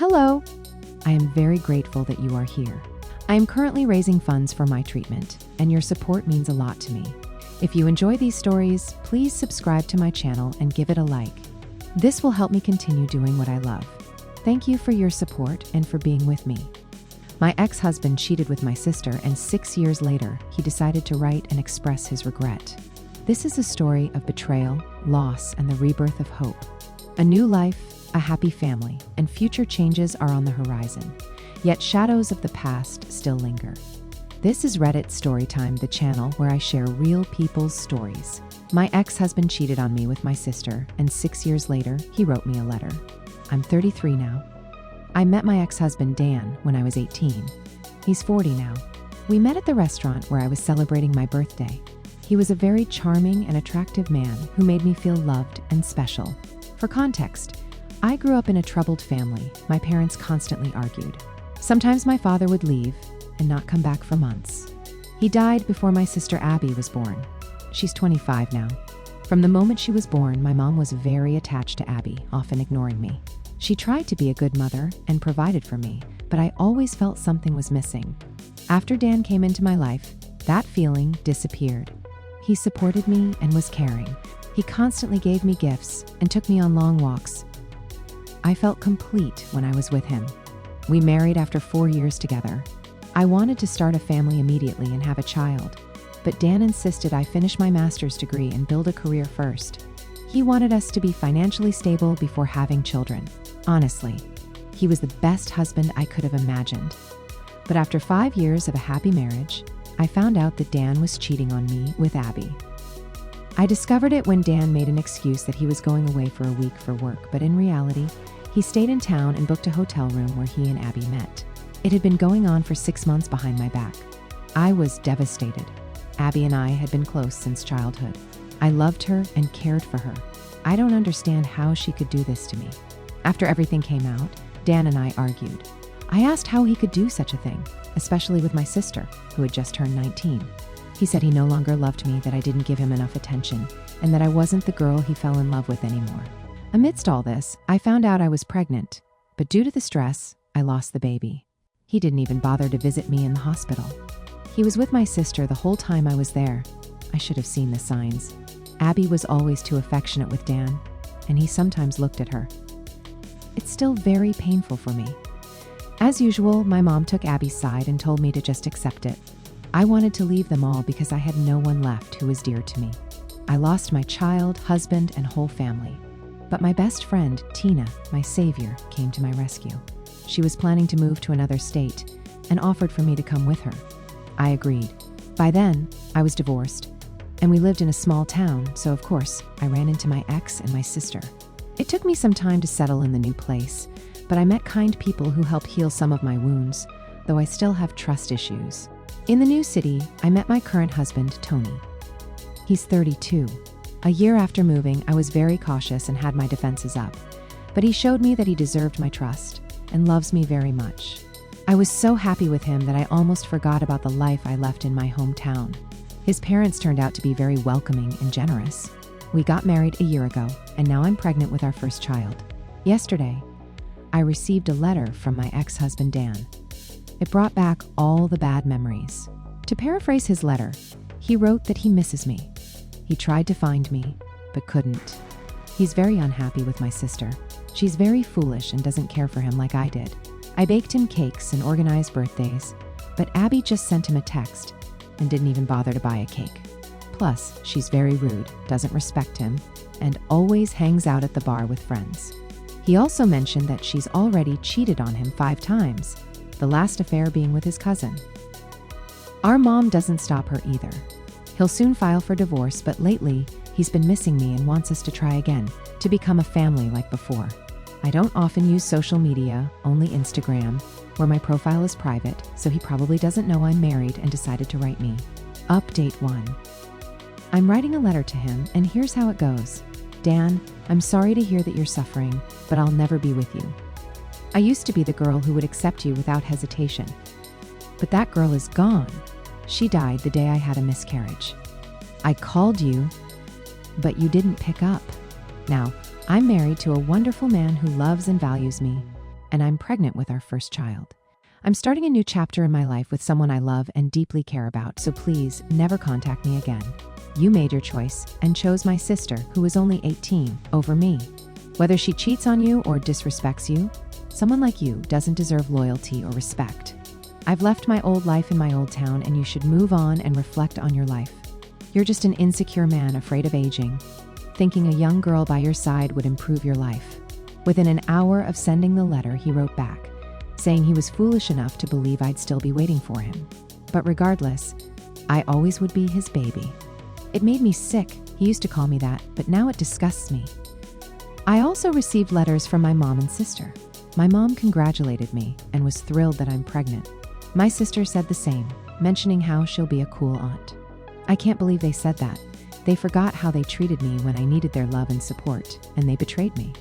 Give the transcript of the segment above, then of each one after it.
Hello! I am very grateful that you are here. I am currently raising funds for my treatment, and your support means a lot to me. If you enjoy these stories, please subscribe to my channel and give it a like. This will help me continue doing what I love. Thank you for your support and for being with me. My ex-husband cheated with my sister, and 6 years later, he decided to write and express his regret. This is a story of betrayal, loss, and the rebirth of hope. A new life, a happy family, and future changes are on the horizon. Yet shadows of the past still linger. This is Reddit Storytime, the channel where I share real people's stories. My ex-husband cheated on me with my sister, and 6 years later, he wrote me a letter. I'm 33 now. I met my ex-husband Dan when I was 18. He's 40 now. We met at the restaurant where I was celebrating my birthday. He was a very charming and attractive man who made me feel loved and special. For context, I grew up in a troubled family. My parents constantly argued. Sometimes my father would leave and not come back for months. He died before my sister Abby was born. She's 25 now. From the moment she was born, my mom was very attached to Abby, often ignoring me. She tried to be a good mother and provided for me, but I always felt something was missing. After Dan came into my life, that feeling disappeared. He supported me and was caring. He constantly gave me gifts and took me on long walks. I felt complete when I was with him. We married after 4 years together. I wanted to start a family immediately and have a child, but Dan insisted I finish my master's degree and build a career first. He wanted us to be financially stable before having children. Honestly, he was the best husband I could have imagined. But after 5 years of a happy marriage, I found out that Dan was cheating on me with Abby. I discovered it when Dan made an excuse that he was going away for a week for work, but in reality, he stayed in town and booked a hotel room where he and Abby met. It had been going on for 6 months behind my back. I was devastated. Abby and I had been close since childhood. I loved her and cared for her. I don't understand how she could do this to me. After everything came out, Dan and I argued. I asked how he could do such a thing, especially with my sister, who had just turned 19. He said he no longer loved me, that I didn't give him enough attention, and that I wasn't the girl he fell in love with anymore. Amidst all this, I found out I was pregnant, but due to the stress, I lost the baby. He didn't even bother to visit me in the hospital. He was with my sister the whole time I was there. I should have seen the signs. Abby was always too affectionate with Dan, and he sometimes looked at her. It's still very painful for me. As usual, my mom took Abby's side and told me to just accept it. I wanted to leave them all because I had no one left who was dear to me. I lost my child, husband, and whole family. But my best friend, Tina, my savior, came to my rescue. She was planning to move to another state and offered for me to come with her. I agreed. By then, I was divorced, and we lived in a small town, so of course, I ran into my ex and my sister. It took me some time to settle in the new place, but I met kind people who helped heal some of my wounds, though I still have trust issues. In the new city, I met my current husband, Tony. He's 32. A year after moving, I was very cautious and had my defenses up, but he showed me that he deserved my trust and loves me very much. I was so happy with him that I almost forgot about the life I left in my hometown. His parents turned out to be very welcoming and generous. We got married a year ago, and now I'm pregnant with our first child. Yesterday, I received a letter from my ex-husband Dan. It brought back all the bad memories. To paraphrase his letter, he wrote that he misses me. He tried to find me, but couldn't. He's very unhappy with my sister. She's very foolish and doesn't care for him like I did. I baked him cakes and organized birthdays, but Abby just sent him a text and didn't even bother to buy a cake. Plus, she's very rude, doesn't respect him, and always hangs out at the bar with friends. He also mentioned that she's already cheated on him 5 times, the last affair being with his cousin. Our mom doesn't stop her either. He'll soon file for divorce, but lately, he's been missing me and wants us to try again, to become a family like before. I don't often use social media, only Instagram, where my profile is private, so he probably doesn't know I'm married and decided to write me. Update 1. I'm writing a letter to him, and here's how it goes. Dan, I'm sorry to hear that you're suffering, but I'll never be with you. I used to be the girl who would accept you without hesitation. But that girl is gone. She died the day I had a miscarriage. I called you, but you didn't pick up. Now, I'm married to a wonderful man who loves and values me. and I'm pregnant with our first child. I'm starting a new chapter in my life with someone I love and deeply care about, so please never contact me again. You made your choice and chose my sister, who is only 18, over me. Whether she cheats on you or disrespects you, someone like you doesn't deserve loyalty or respect. I've left my old life in my old town, and you should move on and reflect on your life. You're just an insecure man afraid of aging, thinking a young girl by your side would improve your life. Within an hour of sending the letter, he wrote back, saying he was foolish enough to believe I'd still be waiting for him. But regardless, I always would be his baby. It made me sick. He used to call me that, but now it disgusts me. I also received letters from my mom and sister. My mom congratulated me and was thrilled that I'm pregnant. My sister said the same, mentioning how she'll be a cool aunt. I can't believe they said that. They forgot how they treated me when I needed their love and support, and they betrayed me.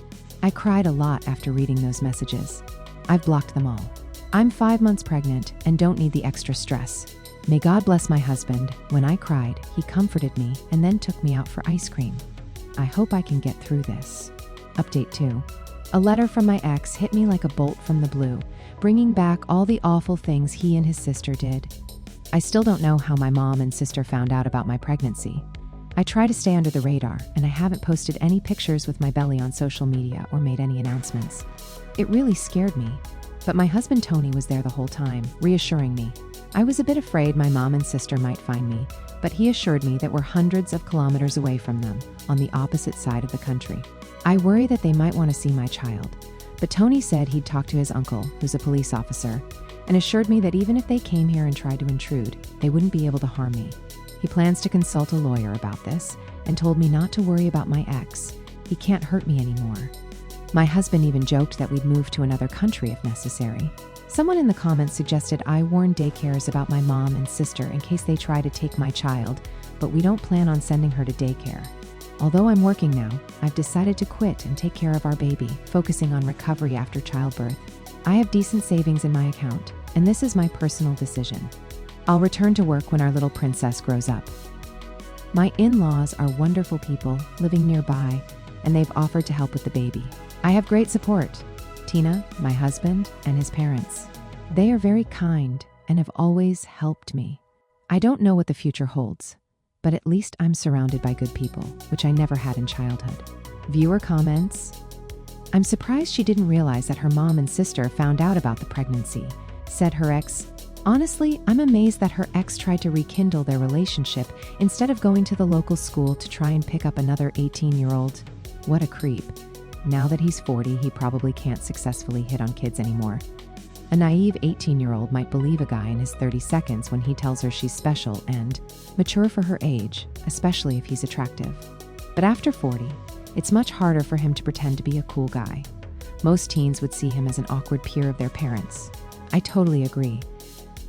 I cried a lot after reading those messages. I've blocked them all. I'm 5 months pregnant and don't need the extra stress. May God bless my husband. When I cried, he comforted me and then took me out for ice cream. I hope I can get through this. Update 2. A letter from my ex hit me like a bolt from the blue, bringing back all the awful things he and his sister did. I still don't know how my mom and sister found out about my pregnancy. I try to stay under the radar, and I haven't posted any pictures with my belly on social media or made any announcements. It really scared me, but my husband Tony was there the whole time, reassuring me. I was a bit afraid my mom and sister might find me, but he assured me that we're hundreds of kilometers away from them, on the opposite side of the country. I worry that they might want to see my child, but Tony said he'd talk to his uncle, who's a police officer, and assured me that even if they came here and tried to intrude, they wouldn't be able to harm me. He plans to consult a lawyer about this and told me not to worry about my ex. He can't hurt me anymore. My husband even joked that we'd move to another country if necessary. Someone in the comments suggested I warn daycares about my mom and sister in case they try to take my child, but we don't plan on sending her to daycare. Although I'm working now, I've decided to quit and take care of our baby, focusing on recovery after childbirth. I have decent savings in my account, and this is my personal decision. I'll return to work when our little princess grows up. My in-laws are wonderful people living nearby, and they've offered to help with the baby. I have great support. Tina, my husband, and his parents. They are very kind and have always helped me. I don't know what the future holds, but at least I'm surrounded by good people, which I never had in childhood. Viewer comments. I'm surprised she didn't realize that her mom and sister found out about the pregnancy, said her ex. Honestly, I'm amazed that her ex tried to rekindle their relationship instead of going to the local school to try and pick up another 18-year-old. What a creep. Now that he's 40, he probably can't successfully hit on kids anymore. A naive 18-year-old might believe a guy in his 30 seconds when he tells her she's special and mature for her age, especially if he's attractive. But after 40, it's much harder for him to pretend to be a cool guy. Most teens would see him as an awkward peer of their parents. I totally agree.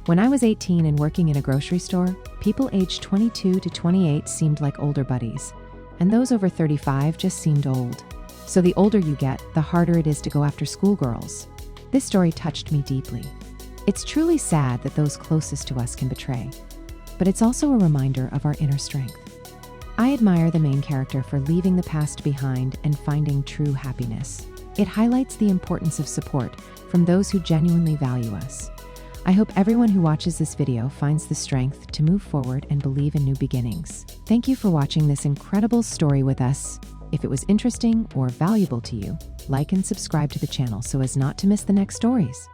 When I was 18 and working in a grocery store, people aged 22 to 28 seemed like older buddies, and those over 35 just seemed old. So the older you get, the harder it is to go after schoolgirls. This story touched me deeply. It's truly sad that those closest to us can betray, but it's also a reminder of our inner strength. I admire the main character for leaving the past behind and finding true happiness. It highlights the importance of support from those who genuinely value us. I hope everyone who watches this video finds the strength to move forward and believe in new beginnings. Thank you for watching this incredible story with us. If it was interesting or valuable to you, like and subscribe to the channel so as not to miss the next stories.